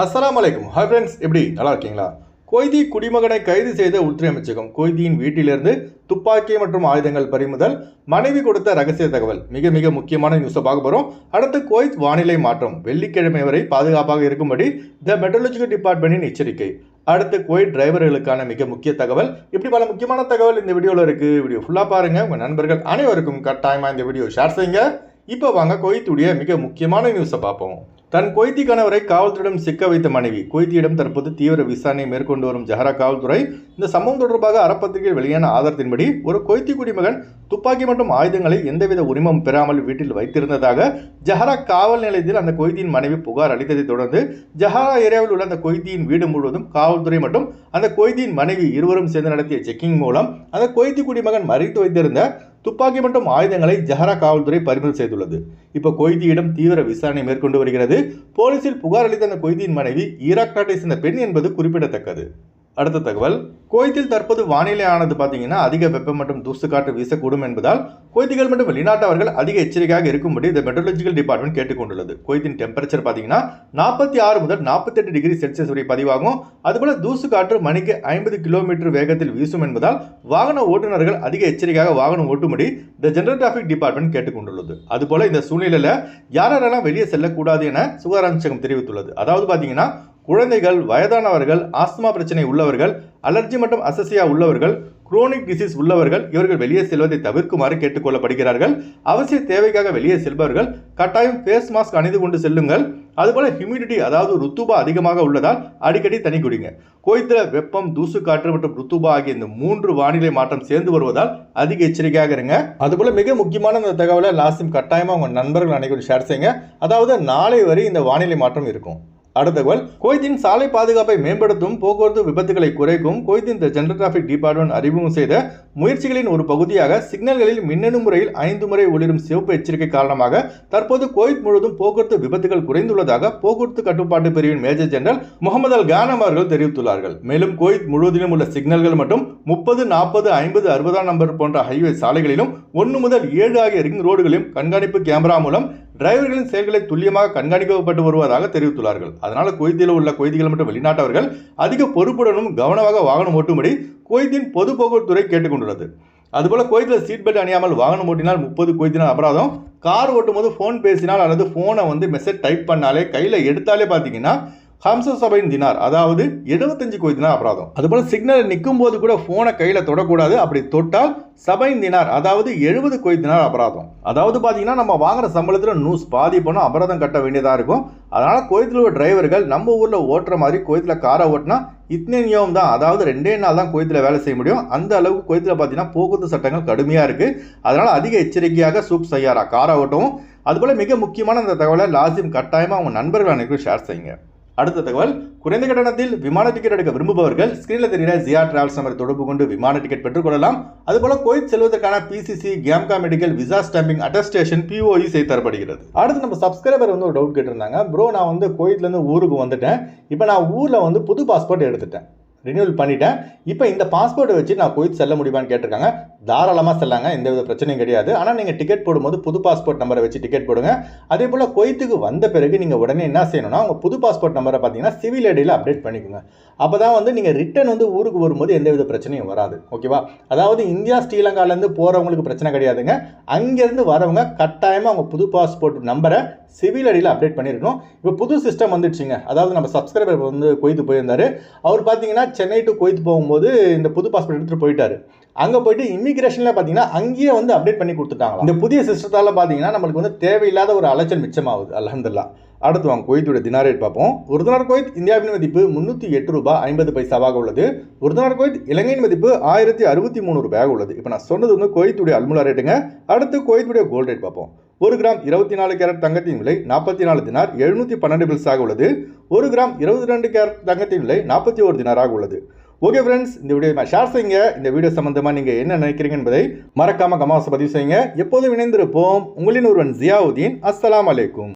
அஸ்ஸலாமு அலைக்கும். Hi friends, எப்படி நல்லா இருக்கீங்களா? கொய்தி குடிமகனை கைது செய்த உள்துறை அமைச்சகம். கொய்தியின் வீட்டிலிருந்து துப்பாக்கி மற்றும் ஆயுதங்கள் பறிமுதல், மனைவி கொடுத்த ரகசிய தகவல். மிக மிக முக்கியமான நியூஸை பார்க்க போகிறோம். அடுத்து குவைத் வானிலை மாற்றம், வெள்ளிக்கிழமை வரை பாதுகாப்பாக இருக்கும்படி த மெட்ரலஜிக்கல் டிபார்ட்மெண்ட்டின் எச்சரிக்கை. அடுத்து குவைத் டிரைவர்களுக்கான மிக முக்கிய தகவல். இப்படி பல முக்கியமான தகவல் இந்த வீடியோவில் இருக்குது. வீடியோ ஃபுல்லாக பாருங்கள். உங்கள் நண்பர்கள் அனைவருக்கும் கட்டாயமாக இந்த வீடியோ ஷேர் செய்யுங்க. இப்போ வாங்க குவைத்துடைய மிக முக்கியமான நியூஸை பார்ப்போம். தன் கொய்தி கணவரை காவல்துறையிடம் சிக்க வைத்த மனைவி. கொய்தியிடம் தற்போது தீவிர விசாரணை மேற்கொண்டு வரும் ஜஹரா காவல்துறை இந்த சம்பவம் தொடர்பாக அறப்பத்திரிகையில் வெளியான ஆதாரத்தின்படி ஒரு கொய்தி குடிமகன் துப்பாக்கி மற்றும் ஆயுதங்களை எந்தவித உரிமம் பெறாமல் வீட்டில் வைத்திருந்ததாக ஜஹரா காவல் நிலையத்தில் அந்த கொய்தியின் மனைவி புகார் அளித்ததை தொடர்ந்து ஜஹரா ஏரியாவில் உள்ள அந்த கொய்தியின் வீடு முழுவதும் காவல்துறை மற்றும் அந்த கொய்தியின் மனைவி இருவரும் சேர்ந்து நடத்திய செக்கிங் மூலம் அந்த கொய்தி குடிமகன் மறைத்து வைத்திருந்த துப்பாக்கி மற்றும் ஆயுதங்களை ஜஹரா காவல்துறை பறிமுதல் செய்துள்ளது. இப்போ கொய்தியிடம் தீவிர விசாரணை மேற்கொண்டு வருகிறது. போலீசில் புகார் அளித்த அந்த கொய்தியின் மனைவி ஈராக் நாட்டை சேர்ந்த பெண் என்பது குறிப்பிடத்தக்கது. அடுத்த தகவல், குவைத்தில் தற்போது வானிலை ஆனது பார்த்தீங்கன்னா அதிக வெப்பம் மற்றும் தூசு காற்று வீசக்கூடும் என்பதால் குவைத்திகள் மற்றும் வெளிநாட்டவர்கள் அதிக எச்சரிக்கையாக இருக்கும்படி இந்த மெட்ரலஜிக்கல் டிபார்ட்மெண்ட் கேட்டுக்கொண்டுள்ளது. குவைத்தின் டெம்பரேச்சர் பார்த்தீங்கன்னா 46 முதல் 48 டிகிரி செல்சியஸ் வரை பதிவாகும். அதுபோல தூசு காற்று மணிக்கு 50 கிலோமீட்டர் வேகத்தில் வீசும் என்பதால் வாகன ஓட்டுநர்கள் அதிக எச்சரிக்கையாக வாகனம் ஓட்டும்படி த ஜெனரல் டிராஃபிக் டிபார்ட்மெண்ட் கேட்டுக்கொண்டுள்ளது. அதுபோல இந்த சூழ்நிலையில் யாரெல்லாம் வெளியே செல்லக்கூடாது என சுகாதார அமைச்சகம் தெரிவித்துள்ளது. அதாவது பார்த்தீங்கன்னா குழந்தைகள், வயதானவர்கள், ஆஸ்துமா பிரச்சனை உள்ளவர்கள், அலர்ஜி மற்றும் அசசியா உள்ளவர்கள், குரோனிக் டிசீஸ் உள்ளவர்கள் இவர்கள் வெளியே செல்வதை தவிர்க்குமாறு கேட்டுக்கொள்ளப்படுகிறார்கள். அவசிய தேவைக்காக வெளியே செல்பவர்கள் கட்டாயம் ஃபேஸ் மாஸ்க் அணிந்து கொண்டு செல்லுங்கள். அதுபோல ஹியூமிடிட்டி அதாவது ருத்துபா அதிகமாக உள்ளதால் அடிக்கடி தண்ணி குடிங்க. குவைத்தில் வெப்பம், தூசு காற்று மற்றும் ருத்துபா ஆகிய இந்த 3 வானிலை மாற்றம் சேர்ந்து வருவதால் அதிக எச்சரிக்கையாக இருங்க. அதுபோல மிக முக்கியமான இந்த தகவலை லாஸ்டும் கட்டாயமாக உங்கள் நண்பர்கள் அனைவரும் ஷேர் செய்யுங்க. அதாவது நாளை வரை இந்த வானிலை மாற்றம் இருக்கும். அடுத்த தகவல், குவைத்தின் சாலை பாதுகாப்பை மேம்படுத்தும், போக்குவரத்து விபத்துகளை குறைக்கும் குவைத்தின் ஜெனரல் டிராஃபிக் டிபார்ட்மெண்ட் அறிமுகம் செய்த முயற்சிகளின் ஒரு பகுதியாக சிக்னல்களில் மின்னணு முறையில் 5 முறை ஒளிரும் சிவப்பு எச்சரிக்கை காரணமாக தற்போது குவைத் முழுவதும் போக்குவரத்து விபத்துகள் குறைந்துள்ளதாக போக்குவரத்து கட்டுப்பாட்டு பிரிவின் மேஜர் ஜெனரல் முகமது அல் கானம் அவர்கள் தெரிவித்துள்ளார்கள். மேலும் குவைத் முழுவதிலும் உள்ள சிக்னல்கள் மற்றும் 30, 40, 50, 60 நம்பர் போன்ற ஹைவே சாலைகளிலும் 1 முதல் 7 ஆகிய ரிங் ரோடுகளிலும் கண்காணிப்பு கேமரா மூலம் டிரைவர்களின் செயல்களை துல்லியமாக கண்காணிக்கப்பட்டு வருவதாக தெரிவித்துள்ளார்கள். அதனால குவைத்தில் உள்ள குவைதிகள் மற்றும் வெளிநாட்டவர்கள் அதிக பொறுப்புடனும் கவனமாக வாகனம் ஓட்டும்படி குவைத்தின் பொது போக்குவரத்து துறை கேட்டுக்கொண்டுள்ளது. அதுபோல குவைத்தில் சீட் பெல்ட் அணியாமல் வாகனம் ஓட்டினால் 30 குவைத் தினார் அபராதம். கார் ஓட்டும் போது ஃபோன் பேசினால் அல்லது ஃபோனை மெசேஜ் டைப் பண்ணாலே கையில் எடுத்தாலே பார்த்தீங்கன்னா 75 தினார் அதாவது 75 குவைத் தினார் அபராதம். அதுபோல சிக்னல் நிற்கும் போது கூட ஃபோனை கையில் தொடக்கூடாது. அப்படி தொட்டால் 70 தினார் அதாவது 70 குவைத் தினார் அபராதம். அதாவது பார்த்தீங்கன்னா நம்ம வாங்குற சம்பளத்தில் நூஸ் பாதி பணம் அபராதம் கட்ட வேண்டியதாக இருக்கும். அதனால் குவைத்தில் உள்ள டிரைவர்கள் நம்ம ஊரில் ஓட்டுற மாதிரி குவைத்தில் காரை ஓட்டினா இத்தனை நியமம் தான், அதாவது 2 நாள் தான் குவைத்தில் வேலை செய்ய முடியும். அந்த அளவுக்கு குவைத்தில் பார்த்தீங்கன்னா போக்குவரத்து சட்டங்கள் கடுமையாக இருக்குது. அதனால் அதிக எச்சரிக்கையாக சூப் செய்யாரா காரை ஓட்டவும். அதுபோல் மிக முக்கியமான அந்த தகவலை லாசிம் கட்டாயமாக அவங்க நண்பர்கள் அனைவரும் ஷேர் செய்யுங்க. அடுத்த தகவல், குறைந்த கட்டணத்தில் விமான டிக்கெட் எடுக்க விரும்புபவர்கள் ஸ்கிரீனில் தெரிகிற ஜியா டிராவல்ஸ் நம்பரை தொடர்பு கொண்டு விமான டிக்கெட் பெற்றுக்கொள்ளலாம். அதுபோல குவைத் செல்வதற்கான பிசிசி, கேம்கா medical, visa stamping, attestation, POE செய்து தரப்படுகிறது. அடுத்து நம்ம சப்ஸ்கிரைபர் ஒரு டவுட் கேட்டிருந்தாங்க. ப்ரோ, நான் குவைத்லேருந்து ஊருக்கு வந்துட்டேன். இப்போ நான் ஊரில் புது பாஸ்போர்ட் எடுத்துட்டேன், ரினியூவல் பண்ணிட்டேன். இப்போ இந்த பாஸ்போர்ட்டை வச்சு நான் குவைத் செல்ல முடியுமான்னு கேட்டிருக்காங்க. தாராளமாக செல்லாங்க, எந்த வித பிரச்சனையும் கிடையாது. ஆனால் நீங்கள் டிக்கெட் போடும்போது புது பாஸ்போர்ட் நம்பரை வச்சு டிக்கெட் போடுங்க. அதே போல் குவைத்துக்கு வந்த பிறகு நீங்கள் உடனே என்ன செய்யணும்னா உங்கள் புது பாஸ்போர்ட் நம்பரை பார்த்தீங்கன்னா சிவில் ஐடியில் அப்டேட் பண்ணிக்கோங்க. அப்போ தான் நீங்கள் ரிட்டர்ன் ஊருக்கு வரும்போது எந்த வித பிரச்சனையும் வராது. ஓகேவா? அதாவது இந்தியா, ஸ்ரீலங்காலேருந்து போகிறவங்களுக்கு பிரச்சனை கிடையாதுங்க. அங்கேருந்து வரவங்க கட்டாயமாக அவங்க புது பாஸ்போர்ட் நம்பரை சிவில் ஐடியில் அப்டேட் பண்ணியிருக்கணும். இப்போ புது சிஸ்டம் வந்துடுச்சுங்க. அதாவது நம்ம சப்ஸ்கிரைபர் குவைத்து போயிருந்தார். அவர் பார்த்தீங்கன்னா சென்னை டு குவைத் போகும்போது இந்த புது பாஸ்போர்ட் எடுத்துகிட்டு போயிட்டார். அங்கே போயிட்டு இமிகிரேஷனில் பார்த்தீங்கன்னா அங்கேயே அப்டேட் பண்ணி கொடுத்துட்டாங்க. இந்த புதிய சிஸ்டத்தால் பார்த்தீங்கன்னா நம்மளுக்கு தேவையில்லாத ஒரு அலைச்சல் மிச்சமாகுது. அல்ஹம்துலில்லாஹ். அடுத்து வாங்க குவைத்துடைய தினார் ரேட் பார்ப்போம். ஒரு தினார் குவைத் இந்தியாவின் மதிப்பு 308 ரூபாய் 50 பைசாவாக உள்ளது. ஒரு தினார் குவைத் இலங்கையின் மதிப்பு 1063 ரூபாயாக உள்ளது. இப்போ நான் சொன்னது குவைத்துடைய அல்முலா ரேட்டுங்க. அடுத்து குவைத்துடைய கோல்டு ரேட் பார்ப்போம். 1 கிராம் 24 கேரட் தங்கத்தின் விலை 44 தினார் 712 பில்ஸாக உள்ளது. 1 கிராம் 22 கேரட் தங்கத்தின் விலை 41 தினாராக உள்ளது. ஓகே ஃப்ரெண்ட்ஸ், இந்த வீடியோ ஷேர் செய்யுங்க. இந்த வீடியோ சம்பந்தமாக நீங்கள் என்ன நினைக்கிறீங்க என்பதை மறக்காமல் கமெண்ட்ஸ் பதிவு செய்யுங்க. எப்போதும் இணைந்திருப்போம். உங்களின் ஒருவன் ஜியாவுதீன். அஸ்ஸலாமு அலைக்கும்.